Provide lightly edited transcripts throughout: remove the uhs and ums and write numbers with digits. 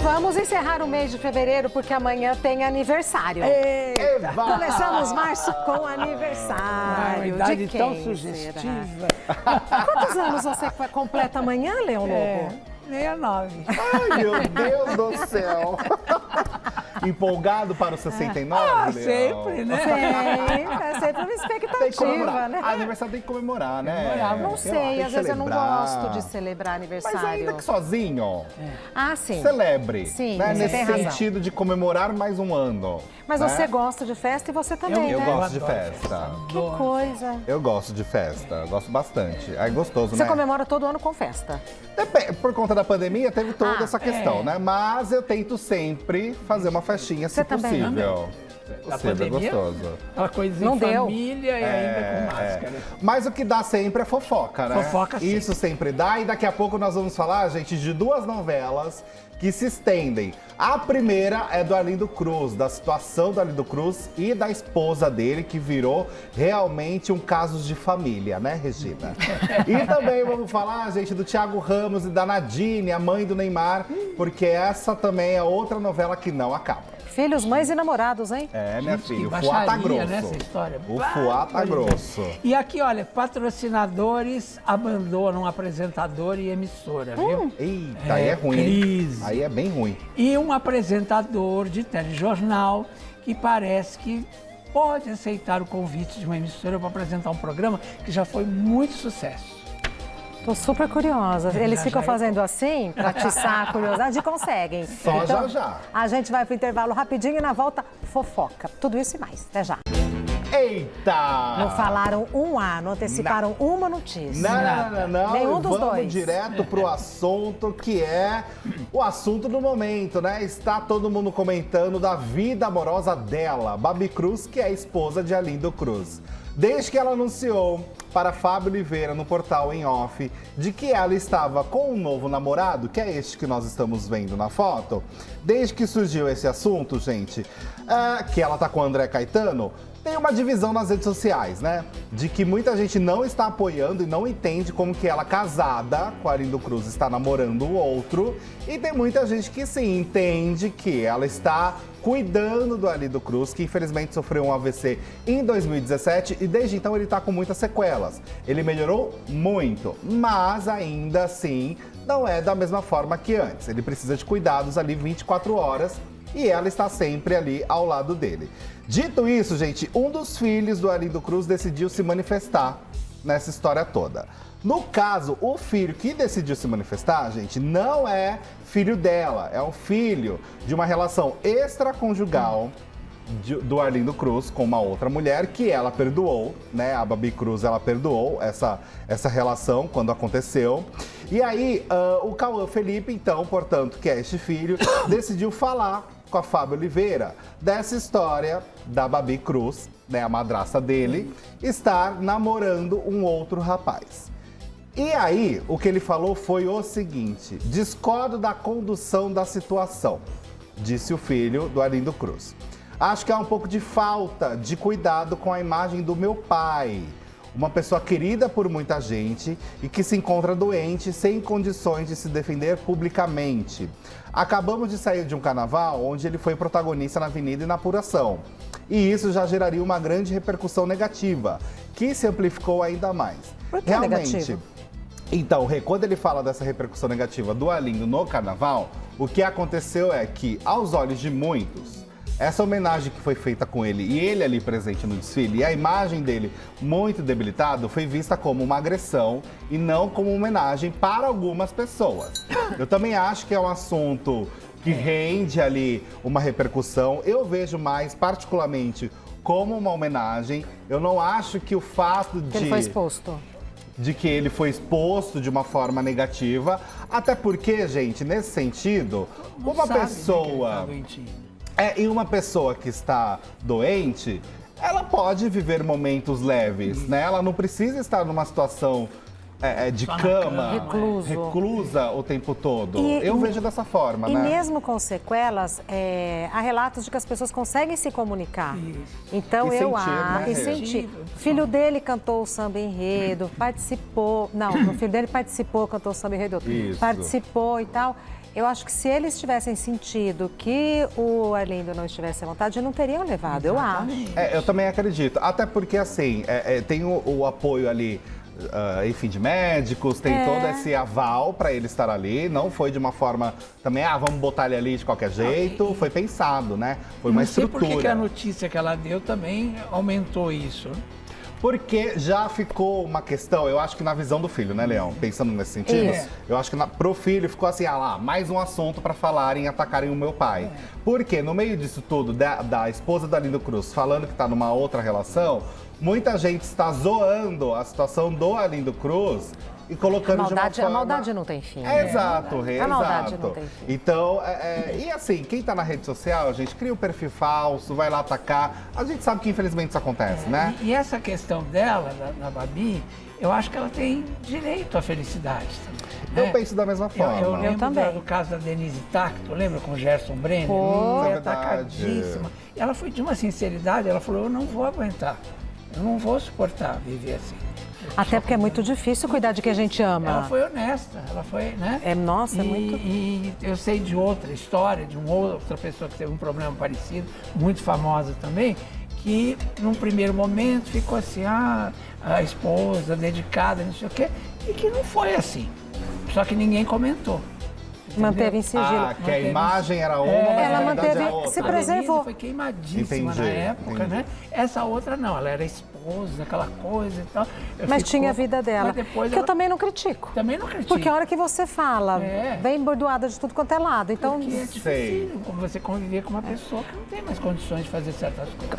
vamos encerrar o mês de fevereiro porque amanhã tem aniversário. Eita. Começamos março com aniversário. Uma idade de quem tão será? sugestiva. Quantos anos você completa amanhã, Leão Lobo? 69. Ai, meu Deus do céu. Empolgado para o 69, Leão? Sempre, né? É sempre uma Tem que expectativa, comemorar. né? Aniversário tem que comemorar, né? Não Sei lá, tem sei, que às vezes eu não celebrar. gosto de celebrar aniversário. Mas ainda que sozinho, Ah, sim. celebre. Sim, né? você Nesse tem razão. sentido de comemorar mais um ano. Mas né? você gosta de festa e você também, Eu né? gosto de adoro festa. Que coisa. Eu gosto de festa, gosto bastante. É gostoso, Você né? comemora todo ano com festa. Por conta da pandemia, teve toda essa questão, é. né? Mas eu tento sempre fazer uma festinha, se Você também? possível. Da Sempre é pandemia? gostoso. Aquela coisa Não em deu. família e ainda com máscara. Mas o que dá sempre é fofoca, né? Fofoca, sim. Isso sempre dá. E daqui a pouco nós vamos falar, gente, de duas novelas que se estendem. A primeira é do Arlindo Cruz, da situação do Arlindo Cruz e da esposa dele, que virou realmente um caso de família, né, Regina? E também vamos falar, gente, do Thiago Ramos e da Nadine, a mãe do Neymar, porque essa também é outra novela que não acaba. Filhos, mães e namorados, hein? É, minha Gente, filha, que o fuá tá baixaria, grosso. né, essa história. O fuá tá grosso. E aqui, olha, patrocinadores abandonam apresentador e emissora, viu? Eita, aí é ruim. hein? crise. Aí é bem ruim. E um apresentador de telejornal que parece que pode aceitar o convite de uma emissora para apresentar um programa que já foi muito sucesso. Tô super curiosa. Eles Já, ficam já. fazendo assim, pra atiçar a curiosidade, e conseguem. Só já, já. A gente vai pro intervalo rapidinho e na volta, fofoca. Tudo isso e mais. Até já. Eita! Não falaram um A, não anteciparam uma notícia. Não. Nenhum dos Vamos dois. direto pro assunto que é o assunto do momento, né? Está todo mundo comentando da vida amorosa dela, Babi Cruz, que é a esposa de Arlindo Cruz. Desde que ela anunciou para Fábio Oliveira no portal Em Off de que ela estava com um novo namorado, que é este que nós estamos vendo na foto, desde que surgiu esse assunto, gente, que ela tá com o André Caetano, tem uma divisão nas redes sociais, né? De que muita gente não está apoiando e não entende como que ela, casada com Arlindo Cruz, está namorando o outro. E tem muita gente que sim, entende que ela está cuidando do Arlindo Cruz, que infelizmente sofreu um AVC em 2017 e desde então ele está com muitas sequelas. Ele melhorou muito, mas ainda assim não é da mesma forma que antes. Ele precisa de cuidados ali 24 horas e ela está sempre ali ao lado dele. Dito isso, gente, um dos filhos do Arlindo Cruz decidiu se manifestar nessa história toda. No caso, o filho que decidiu se manifestar, gente, não é filho dela, é um filho de uma relação extraconjugal do Arlindo Cruz com uma outra mulher que ela perdoou, né? A Babi Cruz, ela perdoou essa relação quando aconteceu. E aí, o Cauã Felipe, então, portanto, que é este filho, decidiu falar com a Fábio Oliveira dessa história da Babi Cruz, né, a madrasta dele, estar namorando um outro rapaz. E aí, o que ele falou foi o seguinte: discordo da condução da situação, disse o filho do Arlindo Cruz. Acho que há um pouco de falta de cuidado com a imagem do meu pai. Uma pessoa querida por muita gente e que se encontra doente sem condições de se defender publicamente. Acabamos de sair de um carnaval onde ele foi protagonista na avenida e na apuração. E isso já geraria uma grande repercussão negativa, que se amplificou ainda mais. Por que negativo? Então, quando ele fala dessa repercussão negativa do Arlindo no carnaval, o que aconteceu é que, aos olhos de muitos, essa homenagem que foi feita com ele e ele ali presente no desfile e a imagem dele muito debilitado foi vista como uma agressão e não como uma homenagem para algumas pessoas. Eu também acho que é um assunto que rende ali uma repercussão. Eu vejo mais particularmente como uma homenagem. Eu não acho que o fato Que ele foi exposto. de que ele foi exposto de uma forma negativa, até porque, gente, nesse sentido, uma pessoa e uma pessoa que está doente, ela pode viver momentos leves, né? Ela não precisa estar numa situação de cama, reclusa o tempo todo. Eu vejo dessa forma, né? E mesmo com sequelas, há relatos de que as pessoas conseguem se comunicar. Isso. Então E eu sentir, né, e Rê? sentir. O filho dele cantou o samba enredo, participou. Não, o filho dele participou, cantou o samba enredo. Isso. Participou e tal. Eu acho que se eles tivessem sentido que o Arlindo não estivesse à vontade, não teriam levado, eu acho. Eu também acredito. Até porque, assim, tem o apoio ali, enfim, de médicos, tem todo esse aval para ele estar ali. Não foi de uma forma também, vamos botar ele ali de qualquer jeito. Foi pensado, né? Foi uma estrutura. Não sei por que a notícia que ela deu também aumentou isso. Porque já ficou uma questão, eu acho que na visão do filho, né, Leão? Pensando nesse sentido, eu acho que pro filho ficou assim, mais um assunto para falarem e atacarem o meu pai. Porque no meio disso tudo, da esposa da Arlindo Cruz falando que tá numa outra relação, muita gente está zoando a situação do Arlindo Cruz e colocando de uma forma... A maldade não tem fim. Exato, A maldade não tem fim. Então, e assim, quem tá na rede social, gente, cria um perfil falso, vai lá atacar. A gente sabe que infelizmente isso acontece, né? E essa questão dela, da Babi, eu acho que ela tem direito à felicidade também. Eu penso da mesma forma. Eu lembro também. do caso da Denise Tacto, lembra com o Gerson Brenner? Foi Foi verdade. atacadíssima. E ela foi de uma sinceridade, ela falou, eu não vou aguentar, eu não vou suportar viver assim. Até porque é muito difícil cuidar de quem a gente ama. Ela foi honesta, ela foi, né? Nossa, é muito... E eu sei de outra história, de uma outra pessoa que teve um problema parecido, muito famosa também, que num primeiro momento ficou assim, a esposa dedicada, não sei o quê, e que não foi assim. Só que ninguém comentou. Manteve em sigilo. Que a imagem era uma, mas ela a realidade manteve- é outra. se A preservou. Denise foi queimadíssima na época, né? Essa outra não, ela era esposa, aquela coisa e tal. Mas tinha a vida dela. Mas depois Que eu ela... também não critico. Também não critico. Porque a hora que você fala, vem bordoada de tudo quanto é lado. Então, Porque é difícil como você conviver com uma pessoa que não tem mais condições de fazer certas coisas.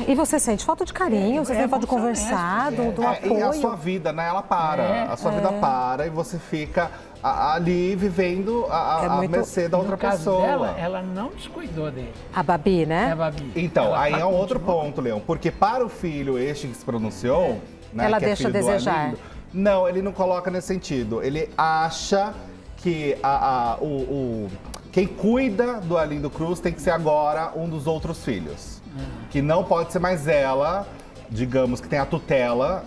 e você sente falta de carinho, você sente falta de vamos ser conversar, honestos, do E a apoio. sua vida, né? Ela para. A sua vida para e você fica ali vivendo a muito- mercê da outra No caso pessoa. dela, ela não descuidou dele. A Babi, É né? a Babi. Então, Ela aí é um outro continuou. ponto, Leão. Porque para o filho, este que se pronunciou, né, Ela que é deixa filho a do desejar. Arlindo, não, ele não coloca nesse sentido. Ele acha que quem cuida do Arlindo Cruz tem que ser agora um dos outros filhos. Que não pode ser mais ela, digamos, que tem a tutela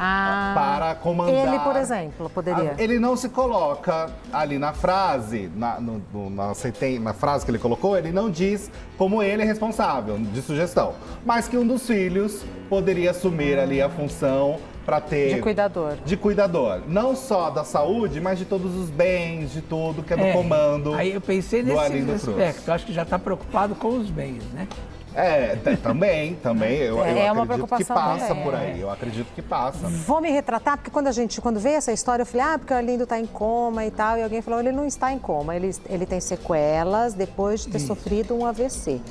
para comandar. Ele, por exemplo, poderia. Ele não se coloca ali na frase, na frase que ele colocou, ele não diz como ele é responsável de sugestão. Mas que um dos filhos poderia assumir ali a função para ter... De cuidador. De cuidador. Não só da saúde, mas de todos os bens, de tudo que é do comando. Aí eu pensei do nesse Arlindo Cruz. aspecto. Acho que já está preocupado com os bens, né? Também. Eu É uma acredito que preocupação passa também, por aí. Eu acredito que passa. Vou me retratar, porque quando veio essa história, eu falei, porque o Arlindo está em coma e tal. E alguém falou, ele não está em coma, ele tem sequelas depois de ter sofrido um AVC.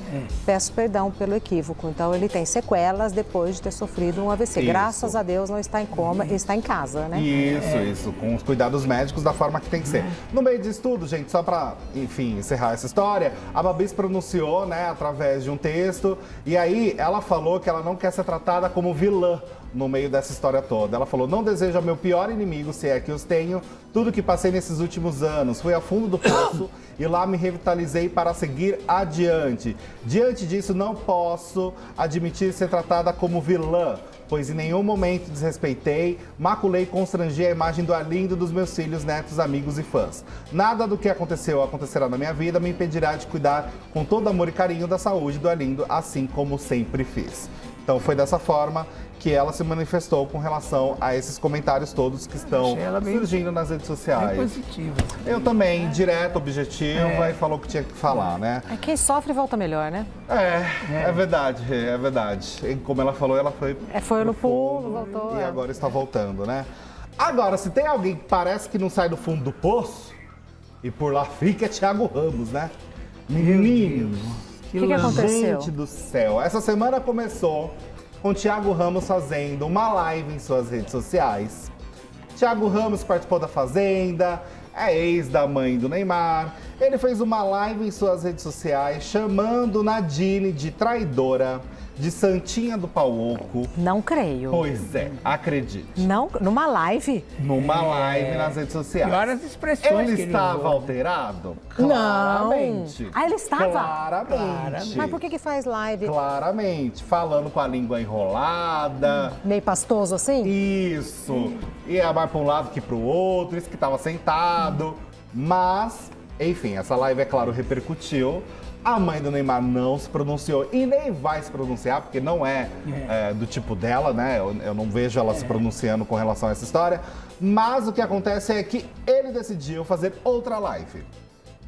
Peço perdão pelo equívoco. Então, ele tem sequelas depois de ter sofrido um AVC. Isso. Graças a Deus, não está em coma, ele está em casa, né? Isso, com os cuidados médicos da forma que tem que ser. No meio disso tudo, gente, só pra, enfim, encerrar essa história, a Babi se pronunciou, né, através de um texto, e aí ela falou que ela não quer ser tratada como vilã no meio dessa história toda. Ela falou, não desejo ao meu pior inimigo, se é que os tenho, tudo que passei nesses últimos anos. Fui a fundo do poço e lá me revitalizei para seguir adiante. Diante disso, não posso admitir ser tratada como vilã, pois em nenhum momento desrespeitei, maculei e constrangi a imagem do Arlindo, dos meus filhos, netos, amigos e fãs. Nada do que aconteceu ou acontecerá na minha vida me impedirá de cuidar com todo amor e carinho da saúde do Arlindo, assim como sempre fiz. Então foi dessa forma que ela se manifestou com relação a esses comentários todos que estão Achei ela bem- surgindo nas redes Bem sociais. positivo. Eu também, direto, objetiva, e falou o que tinha que falar, né? Quem sofre volta melhor, né? É verdade, é verdade. E como ela falou, ela foi Foi no pro pulo, fundo voltou. e agora está voltando, né? Agora, se tem alguém que parece que não sai do fundo do poço e por lá fica, é Thiago Ramos, né? Meninos, O que aconteceu? gente do céu. Essa semana começou com Thiago Ramos fazendo uma live em suas redes sociais. Thiago Ramos participou da Fazenda, é ex da mãe do Neymar. Ele fez uma live em suas redes sociais chamando Nadine de traidora, de santinha do pau oco. Não creio. Pois é, acredite. Não, numa live? Numa live nas redes sociais. Pior as expressões Ele que ele estava usou. alterado? Não. Claramente. Ah, ele estava? Claramente. Mas por que faz live Claramente. Falando com a língua enrolada. meio pastoso assim? Isso. Ia mais para um lado que para o outro. Isso que estava sentado. Mas, enfim, essa live, é claro, repercutiu. A mãe do Neymar não se pronunciou e nem vai se pronunciar, porque não é do tipo dela, né? Eu não vejo ela se pronunciando com relação a essa história. Mas o que acontece é que ele decidiu fazer outra live.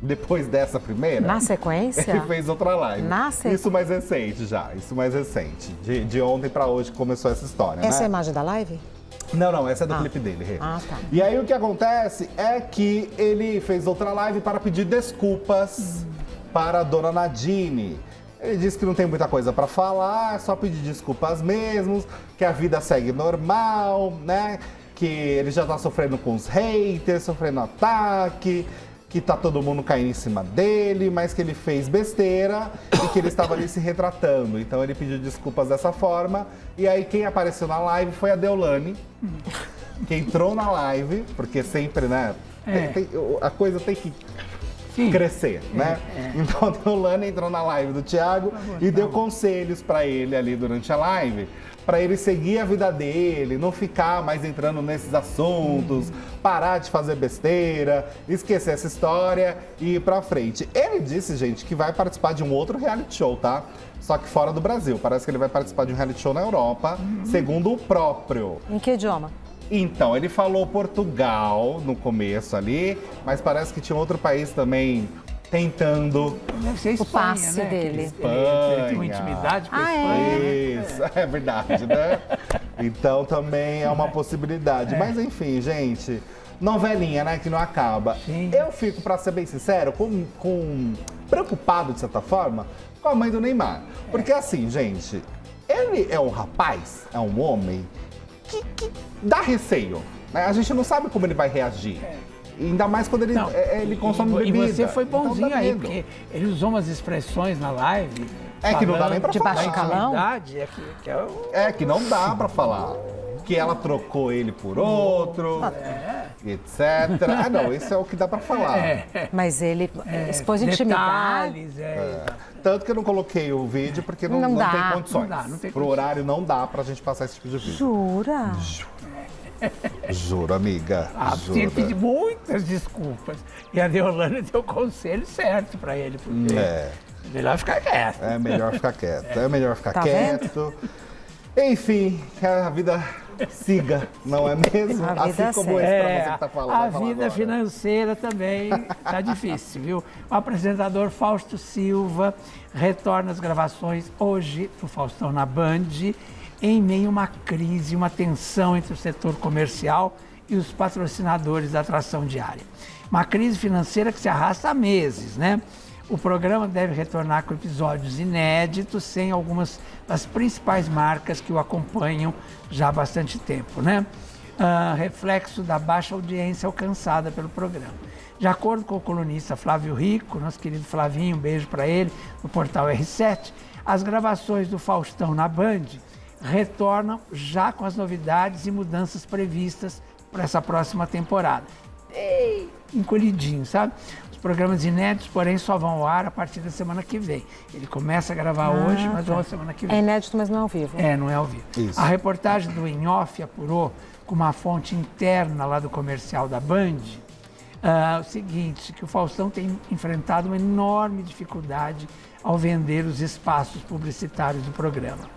Depois dessa primeira... Na sequência? Ele fez outra live. Na sequência? Isso mais recente já, isso mais recente. De ontem pra hoje que começou essa história, Essa é a né? imagem da live? Não, essa é do clipe dele, Rê. Ah, tá. E aí o que acontece é que ele fez outra live para pedir desculpas para a dona Nadine. Ele disse que não tem muita coisa para falar, é só pedir desculpas mesmo, que a vida segue normal, né? Que ele já tá sofrendo com os haters, sofrendo ataque, que tá todo mundo caindo em cima dele, mas que ele fez besteira e que ele estava ali se retratando. Então ele pediu desculpas dessa forma. E aí quem apareceu na live foi a Deolane, que entrou na live, porque sempre, né, a coisa tem que crescer, né? Então a Deolane entrou na live do Thiago e deu conselhos pra ele ali durante a live, pra ele seguir a vida dele, não ficar mais entrando nesses assuntos, parar de fazer besteira, esquecer essa história e ir pra frente. Ele disse, gente, que vai participar de um outro reality show, tá? Só que fora do Brasil. Parece que ele vai participar de um reality show na Europa, segundo o próprio. Em que idioma? Então, ele falou Portugal no começo ali, mas parece que tinha outro país também tentando. Deve ser Espanha, passe né? dele. Ele tem uma intimidade com a Espanha. Isso, é verdade, né? Então também é uma possibilidade. Mas enfim, gente, novelinha, né, que não acaba. Sim. Eu fico, pra ser bem sincero, preocupado, de certa forma, com a mãe do Neymar. Porque assim, gente, ele é um rapaz, é um homem que dá receio, né? A gente não sabe como ele vai reagir. Ainda mais quando ele consome bebida. E você foi bonzinho então, aí, medo. porque ele usou umas expressões na live. É que não dá nem pra de falar. baixo calão? É que não dá pra falar. Que ela trocou ele por outro, etc. Ah, não, isso é o que dá pra falar. Mas ele expôs intimidade. Detalhes, Tanto que eu não coloquei o vídeo porque não Não dá. tem condições. Não tem Pro horário não dá pra gente passar esse tipo de vídeo. Jura? Juro, amiga. Tinha que Juro. pedir muitas desculpas. E a Deolane deu o conselho certo pra ele, porque melhor ficar quieto. É melhor ficar quieto. É melhor ficar Tá quieto. Enfim, que a vida siga, não é mesmo? A vida Assim como esse pra você que tá falando. A vai falar vida agora. financeira também tá difícil, viu? O apresentador Fausto Silva retorna às gravações hoje do Faustão na Band, em meio a uma crise, uma tensão entre o setor comercial e os patrocinadores da atração diária. Uma crise financeira que se arrasta há meses, né? O programa deve retornar com episódios inéditos, sem algumas das principais marcas que o acompanham já há bastante tempo, né? Reflexo da baixa audiência alcançada pelo programa. De acordo com o colunista Flávio Rico, nosso querido Flavinho, um beijo para ele, no portal R7, as gravações do Faustão na Band retornam já com as novidades e mudanças previstas para essa próxima temporada. Encolhidinho, sabe? Os programas inéditos, porém, só vão ao ar a partir da semana que vem. Ele começa a gravar hoje, mas vão a semana que vem. É inédito, mas não é ao vivo. Não é ao vivo. Isso. A reportagem do Em Off apurou com uma fonte interna lá do comercial da Band o seguinte, que o Faustão tem enfrentado uma enorme dificuldade ao vender os espaços publicitários do programa.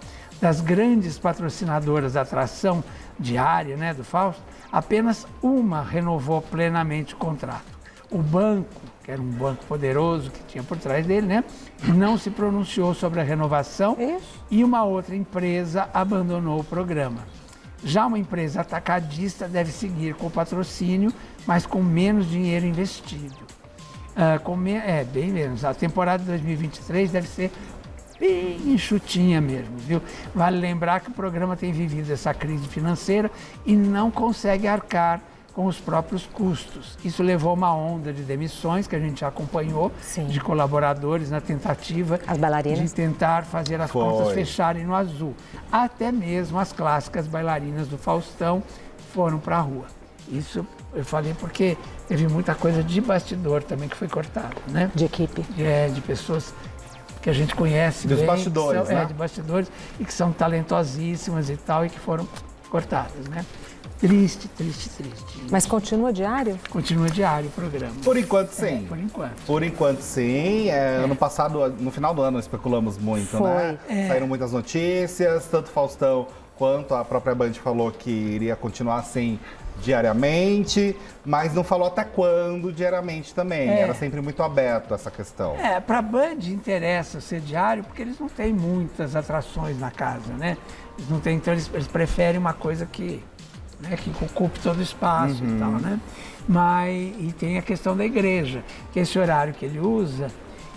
Das grandes patrocinadoras da atração diária, né, do Fausto, apenas uma renovou plenamente o contrato. O banco, que era um banco poderoso que tinha por trás dele, né, não se pronunciou sobre a renovação e uma outra empresa abandonou o programa. Já uma empresa atacadista deve seguir com o patrocínio, mas com menos dinheiro investido. Bem menos. A temporada de 2023 deve ser bem enxutinha mesmo, viu? Vale lembrar que o programa tem vivido essa crise financeira e não consegue arcar com os próprios custos. Isso levou a uma onda de demissões, que a gente já acompanhou, de colaboradores na tentativa de tentar fazer as contas fecharem no azul. Até mesmo as clássicas bailarinas do Faustão foram para a rua. Isso eu falei porque teve muita coisa de bastidor também que foi cortada, né? De equipe. De pessoas que a gente conhece Dos bem, bastidores, que são, né? de bastidores, e que são talentosíssimas e tal, e que foram cortadas, né? Triste, triste, triste. Mas continua diário? Continua diário o programa. Por enquanto, sim. Por enquanto. Por enquanto, sim. Ano passado, no final do ano, especulamos muito, né? Saíram muitas notícias, tanto Faustão quanto a própria Band falou que iria continuar assim diariamente, mas não falou até quando diariamente também. Era sempre muito aberto essa questão. Para a Band interessa ser diário porque eles não têm muitas atrações na casa, né? Eles não têm, então eles preferem uma coisa que ocupe todo o espaço e tal, né? E tem a questão da igreja, que esse horário que ele usa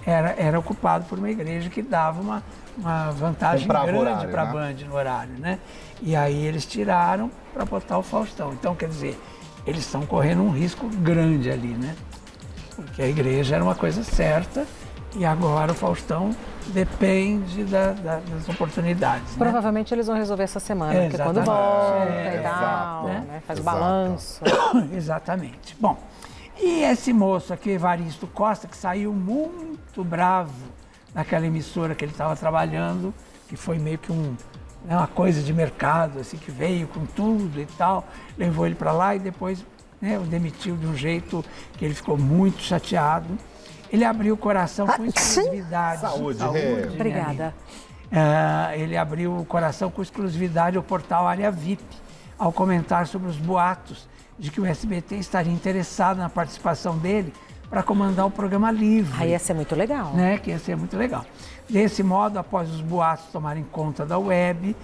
era ocupado por uma igreja que dava uma vantagem grande para a Band no horário, né? E aí eles tiraram para botar o Faustão. Então, quer dizer, eles estão correndo um risco grande ali, né? Porque a igreja era uma coisa certa e agora o Faustão depende das oportunidades. Provavelmente eles vão resolver essa semana, porque quando volta e tal, né? Faz o balanço. Exatamente. Bom, e esse moço aqui, Evaristo Costa, que saiu muito bravo naquela emissora que ele estava trabalhando, que foi meio que uma coisa de mercado, assim, que veio com tudo e tal, levou ele para lá e depois o demitiu de um jeito que ele ficou muito chateado. Ele abriu o coração com exclusividade. Saúde, Obrigada. Ele abriu o coração com exclusividade ao portal Área VIP, ao comentar sobre os boatos de que o SBT estaria interessado na participação dele para comandar o programa Livre. Aí ia ser muito legal. Né? Que ia ser muito legal. Desse modo, após os boatos tomarem conta da web,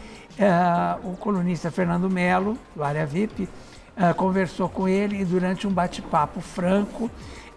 o colunista Fernando Melo, do Área VIP, conversou com ele e durante um bate-papo franco,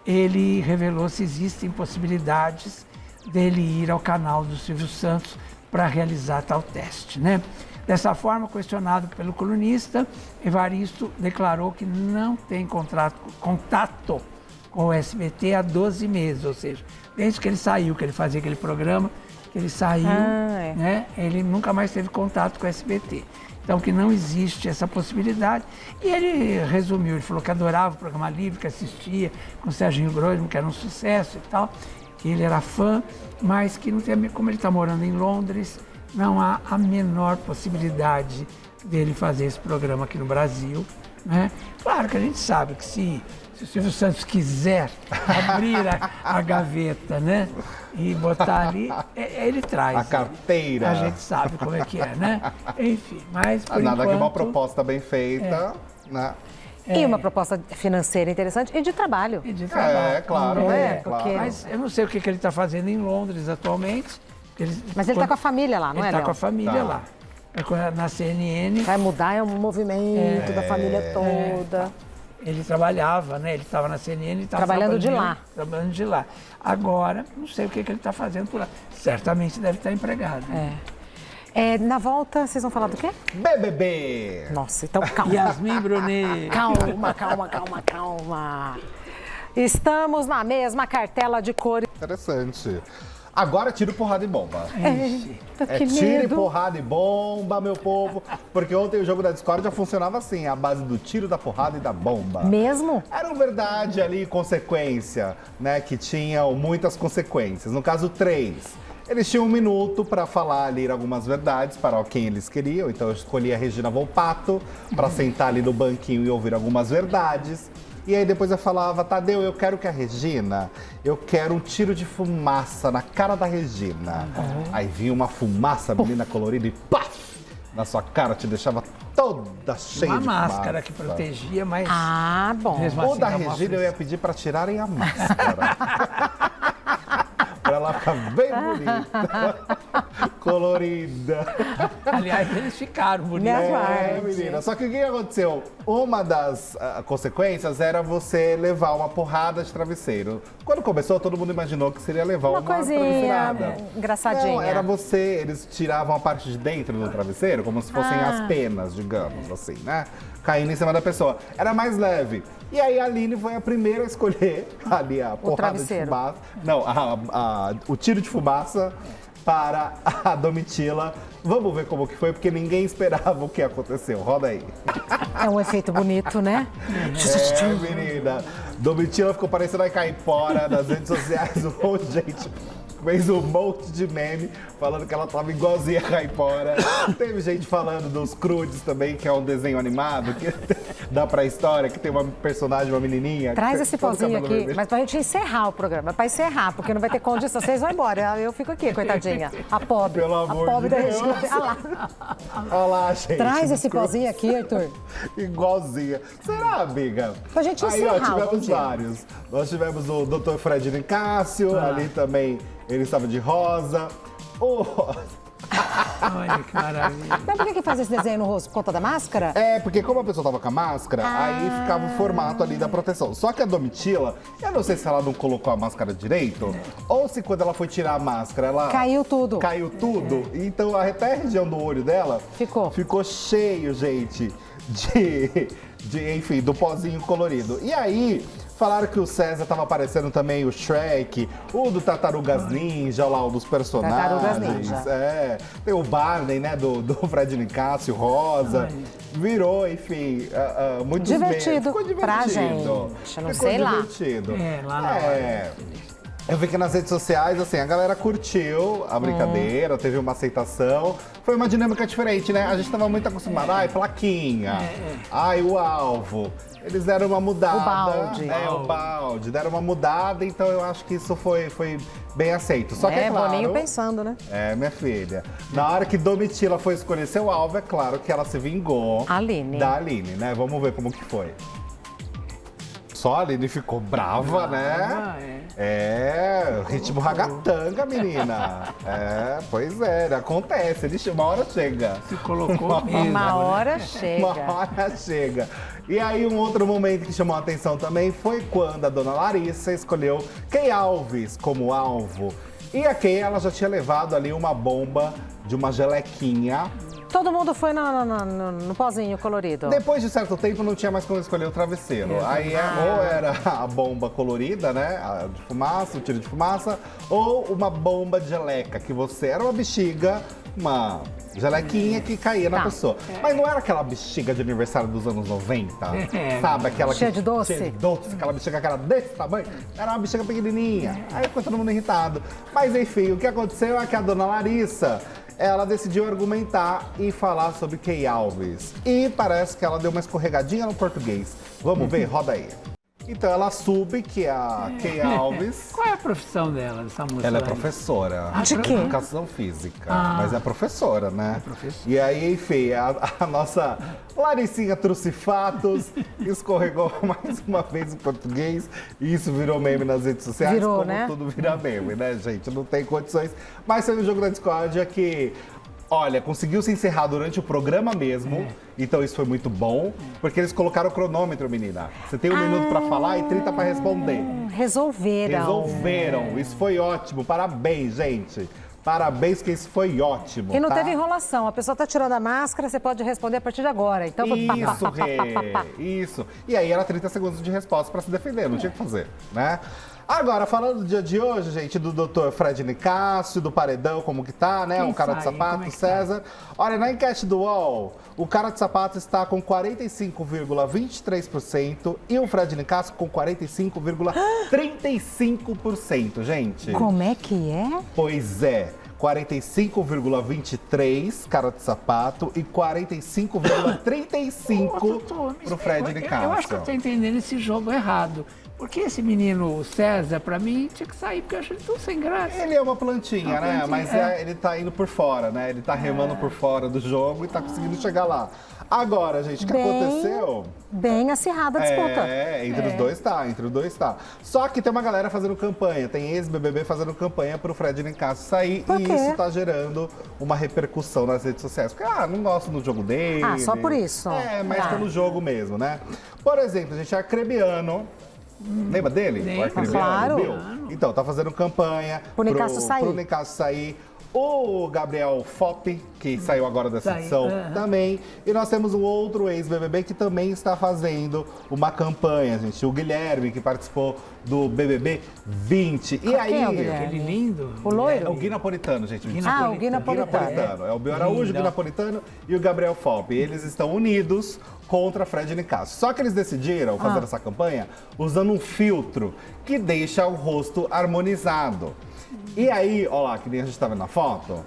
ele revelou se existem possibilidades dele ir ao canal do Silvio Santos para realizar tal teste, né? Dessa forma, questionado pelo colunista, Evaristo declarou que não tem contato com o SBT há 12 meses, ou seja, desde que ele saiu, que ele fazia aquele programa, que ele saiu, né? Ele nunca mais teve contato com o SBT. Então, que não existe essa possibilidade. E ele resumiu, ele falou que adorava o programa Livre, que assistia com o Serginho Groisman, que era um sucesso e tal, que ele era fã, mas que não tem, como ele está morando em Londres, não há a menor possibilidade dele fazer esse programa aqui no Brasil, né? Claro que a gente sabe que se o Silvio Santos quiser abrir a gaveta, né, e botar ali, ele traz. A carteira. A gente sabe como é que é, né? Enfim, mas por Nada enquanto, que uma proposta bem feita, né? E uma proposta financeira interessante e de trabalho. E de trabalho. Claro. Porque... Mas eu não sei o que ele está fazendo em Londres atualmente. Mas ele está com a família lá, não é, Ele está com a Léo? família lá. Na CNN. Vai mudar, é um movimento da família toda. Ele trabalhava, né? Ele estava na CNN, estava Trabalhando de lá. Trabalhando de lá. Agora, não sei o que ele está fazendo por lá. Certamente deve estar empregado. Na volta, vocês vão falar do quê? BBB! Nossa, então calma. Yasmin Brunet. Calma. Estamos na mesma cartela de cores. Interessante. Agora tiro, porrada e bomba. Que tiro, medo. porrada e bomba, meu povo. Porque ontem o jogo da Discord já funcionava assim, a base do tiro, da porrada e da bomba. Mesmo? Era verdade ali, consequência, né? Que tinham muitas consequências. No caso, 3. Eles tinham 1 minuto para falar ali algumas verdades para quem eles queriam. Então eu escolhi a Regina Volpato para sentar ali no banquinho e ouvir algumas verdades. E aí depois eu falava, Tadeu, eu quero que a Regina, eu quero um tiro de fumaça na cara da Regina. Aí vinha uma fumaça, menina colorida, e paf! Na sua cara, te deixava toda cheia Uma de máscara fumaça. que protegia, mas... Bom. mesmo Ou assim, da dá uma Regina eu ia pedir para tirarem a máscara. Pra ela ficar bem bonita, colorida. Aliás, eles ficaram bonitos. Menina. Só que o que aconteceu? Uma das consequências era você levar uma porrada de travesseiro. Quando começou, todo mundo imaginou que seria levar uma coisinha travesseirada. engraçadinha. Não, era você, eles tiravam a parte de dentro do travesseiro, como se fossem as penas, digamos assim, né? Caindo em cima da pessoa. Era mais leve. E aí a Aline foi a primeira a escolher ali a porrada de fumaça. Não, o tiro de fumaça para a Domitila. Vamos ver como que foi, porque ninguém esperava o que aconteceu. Roda aí. É um efeito bonito, né? Menina. Domitila ficou parecendo a Caipora nas redes sociais, um monte de gente fez um monte de meme falando que ela tava igualzinha a Caipora. Teve gente falando dos Crudes também, que é um desenho animado que da pré-história, que tem uma personagem, uma menininha. Traz esse todo pozinho cabelo aqui, vermelho. mas pra gente encerrar o programa, pra encerrar, porque não vai ter condição. Vocês vão embora, eu fico aqui, coitadinha. A pobre. Pelo A amor pobre de da Deus. Regina. Olha lá. Olha lá, gente. Traz esse dos pozinho aqui, Arthur. Igualzinha. Será, amiga? Pra gente Aí, ó, encerrar o Bom tivemos Dia. vários. Nós tivemos o Dr. Fred Nicásio, ali também ele estava de rosa. Olha que maravilha. Mas por que faz esse desenho no rosto? Por conta da máscara? É, porque como a pessoa tava com a máscara, aí ficava o formato ali da proteção. Só que a Domitila, eu não sei se ela não colocou a máscara direito, ou se quando ela foi tirar a máscara, ela... Caiu tudo. Caiu tudo. Então até a região do olho dela... Ficou cheio, gente, enfim, do pozinho colorido. E aí... Falaram que o César tava aparecendo também o Shrek, o do Tartarugas Ninja, lá, o dos personagens. Tartarugas Ninja. É, tem o Barney, né, do Fred Nicásio, Rosa. Virou, enfim, muitos divertido, meses. Ficou divertido pra gente. Não Ficou sei lá. divertido. Lá na hora. Eu vi que nas redes sociais, assim, a galera curtiu a brincadeira, teve uma aceitação. Foi uma dinâmica diferente, né? A gente tava muito acostumado, ai, plaquinha, ai, o alvo. Eles deram uma mudada. O balde. O balde. Deram uma mudada, então eu acho que isso foi bem aceito. Só que é claro... Boninho pensando, né? É, minha filha. Na hora que Domitila foi escolher seu alvo, é claro que ela se vingou Aline. da Aline, né? Vamos ver como que foi. Só a Aline ficou brava, né? Ritmo ragatanga, menina. Pois é, acontece. Uma hora chega. Se colocou mesmo. Uma hora Uma chega. hora chega. E aí, um outro momento que chamou a atenção também foi quando a dona Larissa escolheu Kay Alves como alvo. E a Kay, ela já tinha levado ali uma bomba de uma gelequinha. Todo mundo foi no pozinho colorido. Depois de certo tempo, não tinha mais como escolher o travesseiro. Aí ou era a bomba colorida, né? A de fumaça, o tiro de fumaça, ou uma bomba de geleca, que você era uma bexiga, uma gelequinha que caía na pessoa. Mas não era aquela bexiga de aniversário dos anos 90, sabe? Aquela Cheia de doce? Cheia de doce, aquela bexiga que era desse tamanho. Era uma bexiga pequenininha. Aí ficou todo mundo irritado. Mas enfim, o que aconteceu é que a dona Larissa, ela decidiu argumentar e falar sobre Kay Alves. E parece que ela deu uma escorregadinha no português. Vamos ver? Roda aí. Então ela soube que a Kay Alves... Qual é a profissão dela, dessa moça? Ela é lá? professora De quê? educação física, mas é professora, né? professora. E aí, enfim, a nossa Larissinha Trucifatos escorregou mais uma vez em português e isso virou meme nas redes sociais. Virou, como né? tudo vira meme, né, gente? Não tem condições. Mas foi um jogo da discórdia que... Olha, conseguiu se encerrar durante o programa mesmo, então isso foi muito bom, porque eles colocaram o cronômetro, menina. Você tem 1 minuto pra falar e 30 pra responder. Resolveram. Isso foi ótimo. Parabéns, gente. Parabéns, que isso foi ótimo. E não tá? teve enrolação. A pessoa tá tirando a máscara, você pode responder a partir de agora. Então, Isso, Rê. Isso. E aí era 30 segundos de resposta pra se defender, não tinha o que fazer, né? Agora, falando do dia de hoje, gente, do Dr. Fred Nicásio, do Paredão, como que tá, né? Quem O cara de sai? sapato, Como é que César. Olha, na enquete do UOL, o cara de sapato está com 45,23% e o Fred Nicásio com 45,35%, gente. Como é que é? Pois é. 45,23 cara de sapato e 45,35 pro Fred Nicásio. Eu acho que eu tô entendendo esse jogo errado. Porque esse menino, o César, pra mim, tinha que sair, porque eu acho ele tão sem graça. Ele é uma plantinha, Uma né? plantinha, Mas ele tá indo por fora, né? Ele tá remando por fora do jogo e tá conseguindo chegar lá. Agora, gente, o que aconteceu? Bem acirrada a disputa. Entre os dois tá. Só que tem uma galera fazendo campanha, tem ex-BBB fazendo campanha pro Fred Nicásio sair Por quê? e isso tá gerando uma repercussão nas redes sociais. Porque, não gosto do jogo dele. Só por isso. Mas Tá. pelo jogo mesmo, né? Por exemplo, a gente é Arcrebiano. Lembra dele? Lembro. O Arcrebiano, Claro. Bill? Então, tá fazendo campanha Pro Nicásio sair. pro Nicásio sair. O Gabriel Fop, que saiu agora dessa edição, também. E nós temos um outro ex-BBB que também está fazendo uma campanha, gente. O Guilherme, que participou do BBB 20. E aí, quem é o Guilherme? Aquele lindo. O loiro? é o Gui Napolitano, gente. O Gui Napolitano. É o Bio Araújo, o Gui Napolitano e o Gabriel Fop. Eles estão unidos contra Fred Nicásio. Só que eles decidiram fazer essa campanha usando um filtro que deixa o rosto harmonizado. E aí, ó lá, que nem a gente tá vendo na foto,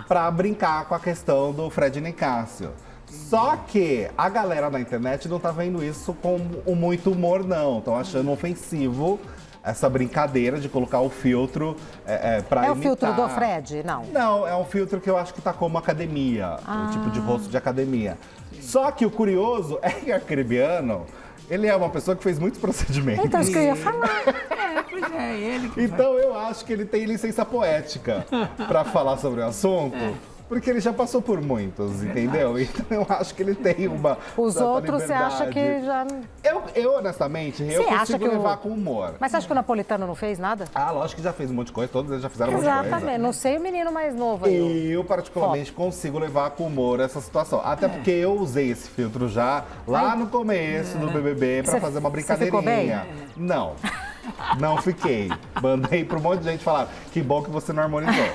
pra brincar com a questão do Fred Nicásio. Só que a galera na internet não tá vendo isso com muito humor, não. Estão achando ofensivo essa brincadeira de colocar o filtro pra imitar. É o filtro do Fred? Não. Não, é um filtro que eu acho que tá como academia, o tipo de rosto de academia. Só que o curioso é que o Arcrebiano, ele é uma pessoa que fez muitos procedimentos. Então, isso que eu ia falar. Pois é, ele que Então eu acho que ele tem licença poética pra falar sobre o assunto. Porque ele já passou por muitos, entendeu? Então eu acho que ele tem uma. Os certa outros você acha que já. Eu honestamente, eu Você acha consigo que levar com humor. Mas você acha que o Napolitano não fez nada? Ah, lógico que já fez um monte de coisa, todos eles já fizeram um monte de coisa. Exatamente. Não sei o menino mais novo aí. Eu, particularmente, consigo levar com humor essa situação. Até porque eu usei esse filtro já lá no começo do BBB pra fazer uma brincadeirinha. Você ficou bem? Não. Não fiquei. Mandei pra um monte de gente falar, que bom que você não harmonizou.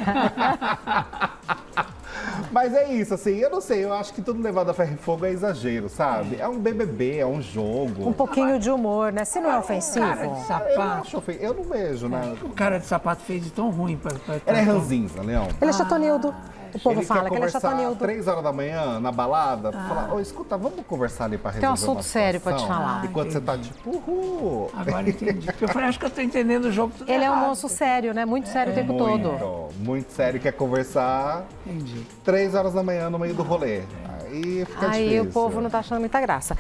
Mas é isso, assim, eu não sei, eu acho que tudo levado a ferro e fogo é exagero, sabe? É um BBB, é um jogo. Um pouquinho de humor, né? Se não é ofensivo. cara de Eu não sapato. acho ofensivo, eu não vejo, né? O cara de sapato fez de tão ruim pra Ele é ranzinza, Leão. Ele é chatonildo. O povo Ele fala quer que ele é conversar chatonildo. 3 horas da manhã, na balada, falar, ô, escuta, vamos conversar ali pra resolver um assunto uma sério pra te situação?" falar. Enquanto você tá tipo, uhul. Agora entendi. Porque eu falei, acho que eu tô entendendo o jogo tudo Ele é um errado. moço sério, né? Muito sério o tempo todo. Muito sério, quer conversar Entendi. 3 horas da manhã no meio do rolê. Aí fica Aí difícil. o povo não tá achando muita graça.